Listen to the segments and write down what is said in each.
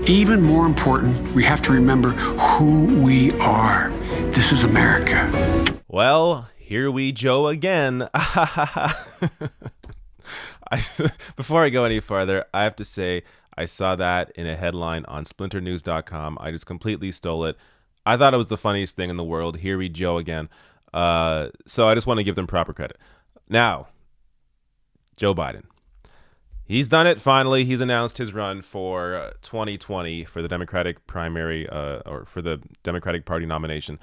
Even more important, we have to remember who we are. This is America. Well, here we Joe again. Before I go any farther, I have to say I saw that in a headline on splinternews.com. I just completely stole it. I thought it was the funniest thing in the world. Here we Joe again. So I just want to give them proper credit. Now, Joe Biden. He's done it finally. He's announced his run for 2020 for the Democratic primary or for the Democratic Party nomination.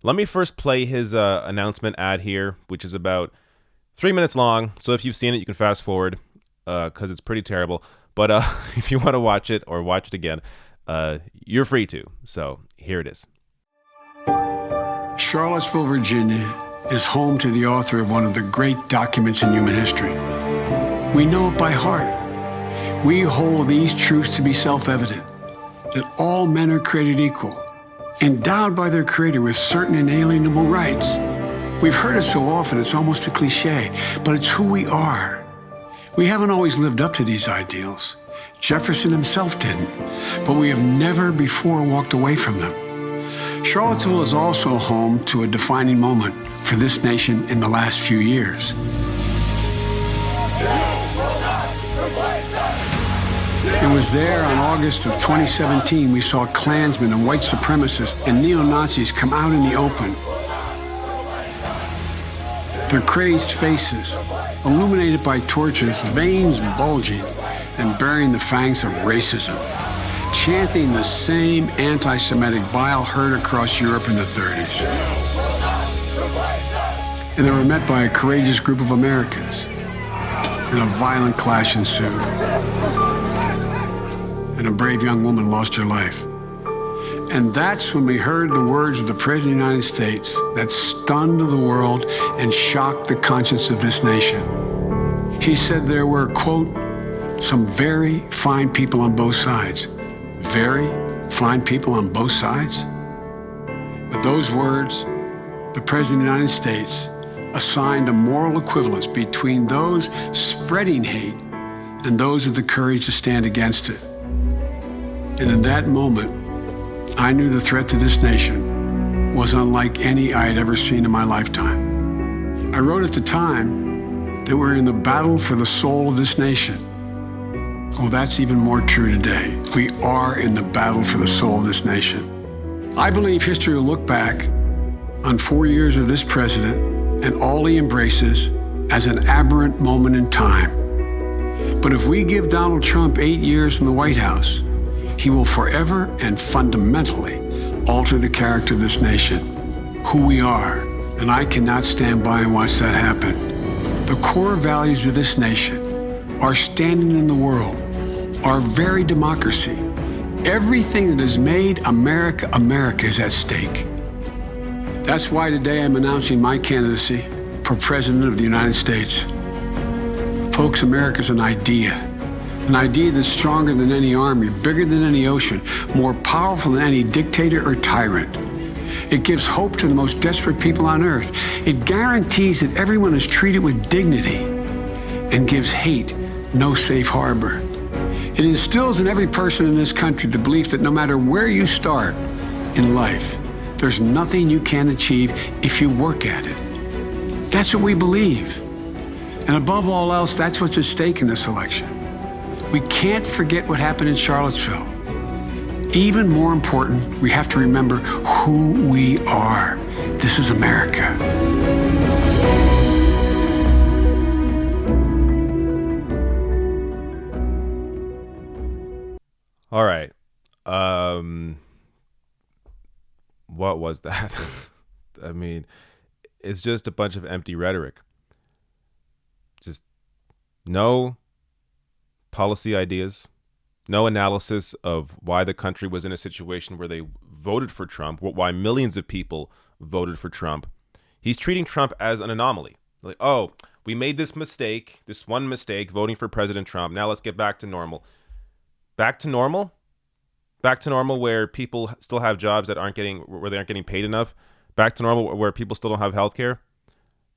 Let me first play his announcement ad here, which is about 3 minutes long. So if you've seen it, you can fast forward because it's pretty terrible. But if you want to watch it or watch it again, you're free to. So here it is. Charlottesville, Virginia is home to the author of one of the great documents in human history. We know it by heart. We hold these truths to be self-evident, that all men are created equal, endowed by their Creator with certain inalienable rights. We've heard it so often, it's almost a cliche, but it's who we are. We haven't always lived up to these ideals. Jefferson himself didn't, but we have never before walked away from them. Charlottesville is also home to a defining moment for this nation in the last few years. It was there on August of 2017 we saw Klansmen and white supremacists and neo-Nazis come out in the open. Their crazed faces, illuminated by torches, veins bulging and bearing the fangs of racism, chanting the same anti-Semitic bile heard across Europe in the 30s. And they were met by a courageous group of Americans, and a violent clash ensued. And a brave young woman lost her life. And that's when we heard the words of the President of the United States that stunned the world and shocked the conscience of this nation. He said there were, quote, some very fine people on both sides. Very fine people on both sides? With those words, the President of the United States assigned a moral equivalence between those spreading hate and those with the courage to stand against it. And in that moment, I knew the threat to this nation was unlike any I had ever seen in my lifetime. I wrote at the time that we're in the battle for the soul of this nation. Well, that's even more true today. We are in the battle for the soul of this nation. I believe history will look back on 4 years of this president and all he embraces as an aberrant moment in time. But if we give Donald Trump 8 years in the White House, he will forever and fundamentally alter the character of this nation, who we are, and I cannot stand by and watch that happen. The core values of this nation, our standing in the world, our very democracy, everything that has made America, America is at stake. That's why today I'm announcing my candidacy for President of the United States. Folks, America's an idea that's stronger than any army, bigger than any ocean, more powerful than any dictator or tyrant. It gives hope to the most desperate people on earth. It guarantees that everyone is treated with dignity and gives hate no safe harbor. It instills in every person in this country the belief that no matter where you start in life, there's nothing you can't achieve if you work at it. That's what we believe. And above all else, that's what's at stake in this election. We can't forget what happened in Charlottesville. Even more important, we have to remember who we are. This is America. All right. What was that? I mean, it's just a bunch of empty rhetoric. Just no policy ideas, no analysis of why the country was in a situation where they voted for Trump, why millions of people voted for Trump. He's treating Trump as an anomaly. Like, oh, we made this mistake, this one mistake, voting for President Trump. Now let's get back to normal. Back to normal? Back to normal where people still have jobs that where they aren't getting paid enough? Back to normal where people still don't have health care?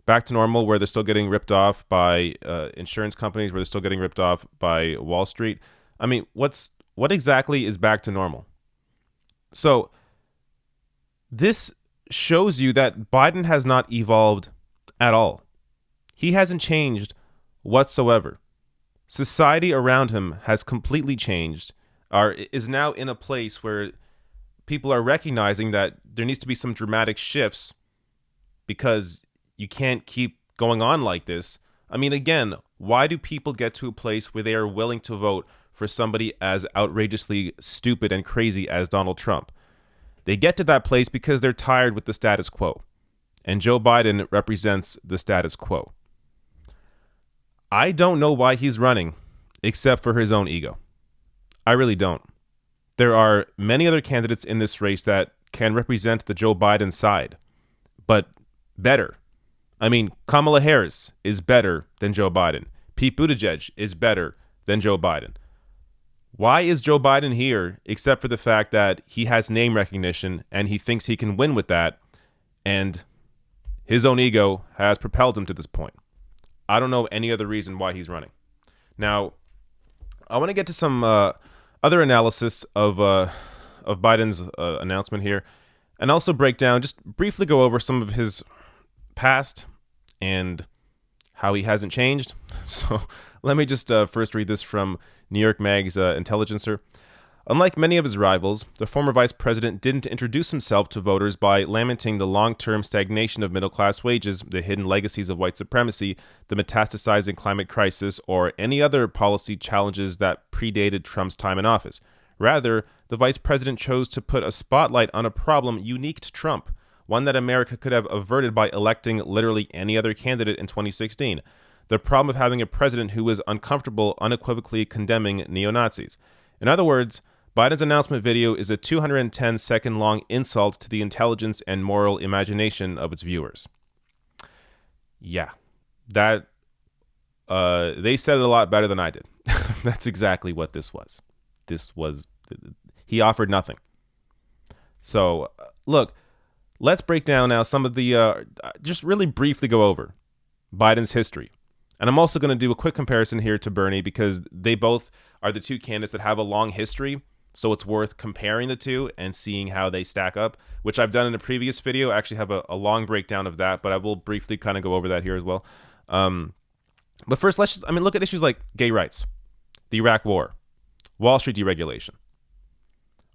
Back to normal where they're still getting ripped off by insurance companies, where they're still getting ripped off by Wall Street? I mean, what's what exactly is back to normal? So this shows you that Biden has not evolved at all. He hasn't changed whatsoever. Society around him has completely changed, or is now in a place where people are recognizing that there needs to be some dramatic shifts because you can't keep going on like this. I mean, again, why do people get to a place where they are willing to vote for somebody as outrageously stupid and crazy as Donald Trump? They get to that place because they're tired with the status quo. And Joe Biden represents the status quo. I don't know why he's running, except for his own ego. I really don't. There are many other candidates in this race that can represent the Joe Biden side, but better. I mean, Kamala Harris is better than Joe Biden. Pete Buttigieg is better than Joe Biden. Why is Joe Biden here except for the fact that he has name recognition and he thinks he can win with that, and his own ego has propelled him to this point? I don't know any other reason why he's running. Now, I want to get to some other analysis of Biden's announcement here, and also break down, just briefly go over some of his past and how he hasn't changed. So let me just first read this from New York Mag's Intelligencer. Unlike many of his rivals, the former vice president didn't introduce himself to voters by lamenting the long-term stagnation of middle-class wages, the hidden legacies of white supremacy, the metastasizing climate crisis, or any other policy challenges that predated Trump's time in office. Rather, the vice president chose to put a spotlight on a problem unique to Trump, one that America could have averted by electing literally any other candidate in 2016. The problem of having a president who was uncomfortable unequivocally condemning neo-Nazis. In other words, Biden's announcement video is a 210-second long insult to the intelligence and moral imagination of its viewers. Yeah, that they said it a lot better than I did. That's exactly what this was. He offered nothing. So, look, let's break down now some of the, just really briefly go over Biden's history. And I'm also going to do a quick comparison here to Bernie because they both are the two candidates that have a long history. So it's worth comparing the two and seeing how they stack up, which I've done in a previous video. I actually have a long breakdown of that, but I will briefly kind of go over that here as well. But first, let's just, look at issues like gay rights, the Iraq War, Wall Street deregulation.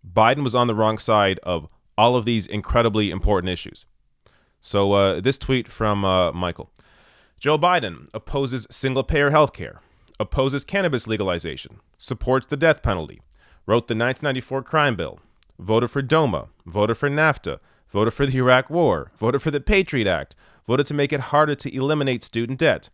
Biden was on the wrong side of all of these incredibly important issues. So this tweet from Michael. Joe Biden opposes single-payer health care, opposes cannabis legalization, supports the death penalty, wrote the 1994 crime bill, voted for DOMA, voted for NAFTA, voted for the Iraq War, voted for the Patriot Act, voted to make it harder to eliminate student debt.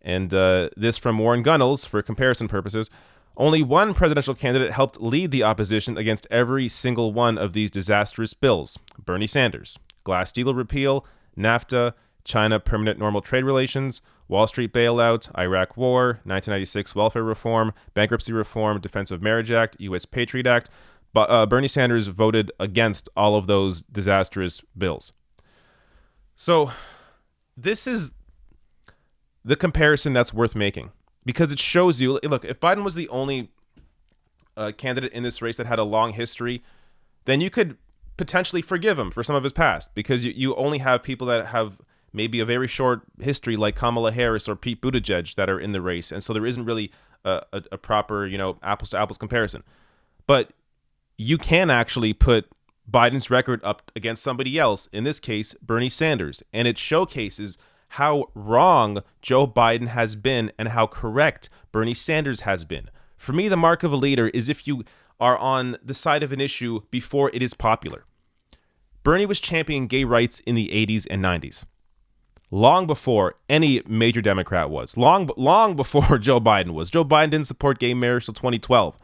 And this from Warren Gunnels, for comparison purposes. Only one presidential candidate helped lead the opposition against every single one of these disastrous bills. Bernie Sanders. Glass-Steagall repeal, NAFTA, China permanent normal trade relations, Wall Street bailout, Iraq War, 1996 welfare reform, bankruptcy reform, Defense of Marriage Act, U.S. Patriot Act. But Bernie Sanders voted against all of those disastrous bills. So this is the comparison that's worth making because it shows you, look, if Biden was the only candidate in this race that had a long history, then you could potentially forgive him for some of his past because you only have people that have maybe a very short history like Kamala Harris or Pete Buttigieg that are in the race. And so there isn't really a proper, apples to apples comparison. But you can actually put Biden's record up against somebody else, in this case, Bernie Sanders. And it showcases how wrong Joe Biden has been and how correct Bernie Sanders has been. For me, the mark of a leader is if you are on the side of an issue before it is popular. Bernie was championing gay rights in the 80s and 90s. Long before any major Democrat was. Long before Joe Biden was. Joe Biden didn't support gay marriage till 2012.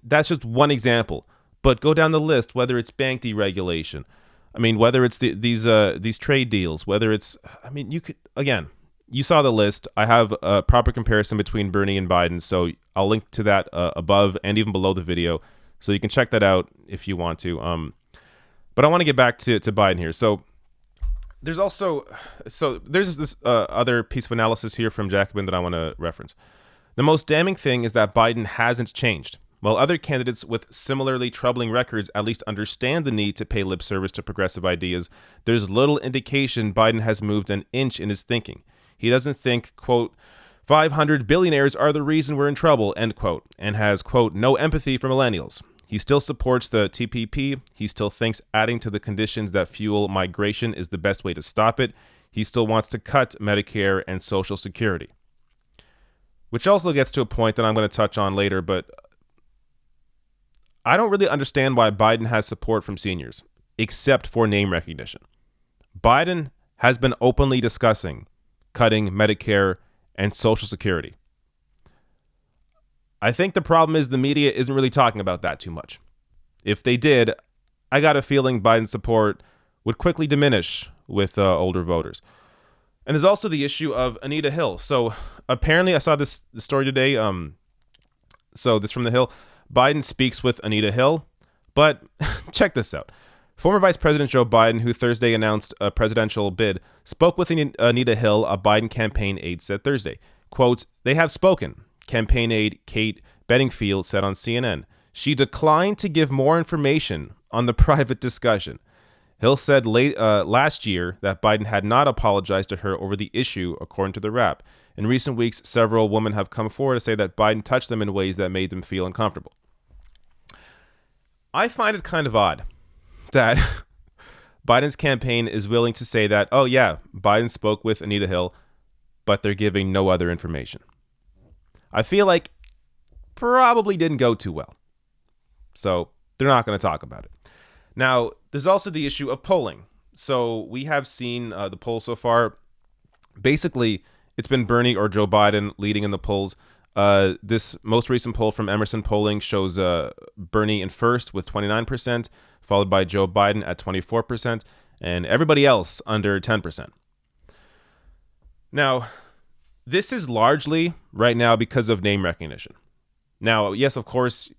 That's just one example. But go down the list, whether it's bank deregulation, whether it's these trade deals, whether it's, you could, again, you saw the list. I have a proper comparison between Bernie and Biden, so I'll link to that above and even below the video, so you can check that out if you want to. But I want to get back to Biden here. So there's this other piece of analysis here from Jacobin that I want to reference. The most damning thing is that Biden hasn't changed. While other candidates with similarly troubling records at least understand the need to pay lip service to progressive ideas, there's little indication Biden has moved an inch in his thinking. He doesn't think, quote, 500 billionaires are the reason we're in trouble, end quote, and has, quote, no empathy for millennials. He still supports the TPP. He still thinks adding to the conditions that fuel migration is the best way to stop it. He still wants to cut Medicare and Social Security. Which also gets to a point that I'm going to touch on later, but I don't really understand why Biden has support from seniors, except for name recognition. Biden has been openly discussing cutting Medicare and Social Security. I think the problem is the media isn't really talking about that too much. If they did, I got a feeling Biden's support would quickly diminish with older voters. And there's also the issue of Anita Hill. So apparently I saw this story today. So this from the Hill. Biden speaks with Anita Hill. But check this out. Former Vice President Joe Biden, who Thursday announced a presidential bid, spoke with Anita Hill, a Biden campaign aide, said Thursday. Quote, they have spoken, campaign aide Kate Bedingfield said on CNN. She declined to give more information on the private discussion. Hill said last year that Biden had not apologized to her over the issue, according to the Wrap. In recent weeks, several women have come forward to say that Biden touched them in ways that made them feel uncomfortable. I find it kind of odd that Biden's campaign is willing to say that, oh yeah, Biden spoke with Anita Hill, but they're giving no other information. I feel like probably didn't go too well. So they're not going to talk about it. Now, there's also the issue of polling. So we have seen the polls so far. Basically, it's been Bernie or Joe Biden leading in the polls. This most recent poll from Emerson Polling shows Bernie in first with 29%, followed by Joe Biden at 24%, and everybody else under 10%. Now, this is largely right now because of name recognition. Now, yes, of course,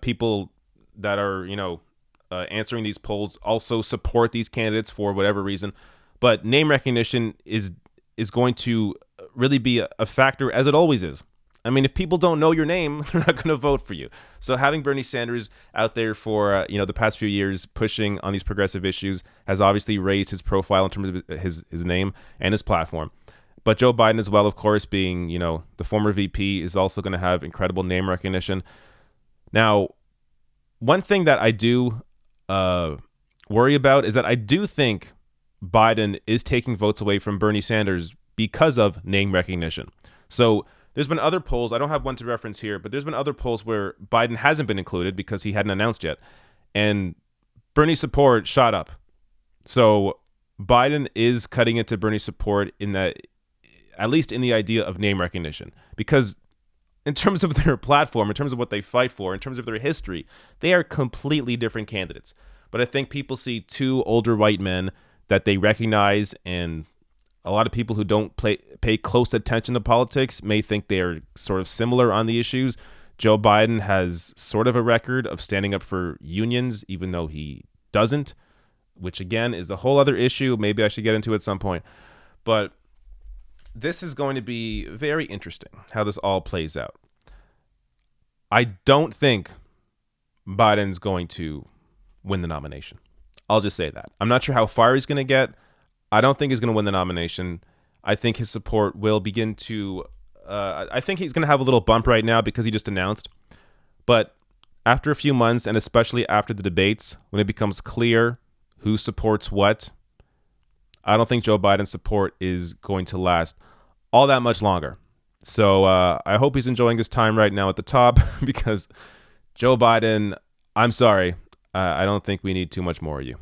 people that are, answering these polls also support these candidates for whatever reason, but name recognition is going to really be a factor, as it always is. I mean, if people don't know your name, they're not going to vote for you. So having Bernie Sanders out there for the past few years pushing on these progressive issues has obviously raised his profile in terms of his name and his platform. But Joe Biden as well, of course, being the former VP, is also going to have incredible name recognition. Now, one thing that I do worry about is that I do think Biden is taking votes away from Bernie Sanders because of name recognition. So there's been other polls, I don't have one to reference here, but there's been other polls where Biden hasn't been included because he hadn't announced yet. And Bernie's support shot up. So Biden is cutting into Bernie's support in that, at least in the idea of name recognition. Because in terms of their platform, in terms of what they fight for, in terms of their history, they are completely different candidates. But I think people see two older white men that they recognize, and a lot of people who don't pay close attention to politics may think they are sort of similar on the issues. Joe Biden has sort of a record of standing up for unions, even though he doesn't, which again is a whole other issue. Maybe I should get into it at some point. But this is going to be very interesting how this all plays out. I don't think Biden's going to win the nomination. I'll just say that. I'm not sure how far he's going to get. I don't think he's going to win the nomination. I think his support will begin to... I think he's going to have a little bump right now because he just announced. But after a few months, and especially after the debates, when it becomes clear who supports what, I don't think Joe Biden's support is going to last all that much longer. So I hope he's enjoying his time right now at the top because Joe Biden, I'm sorry, I don't think we need too much more of you.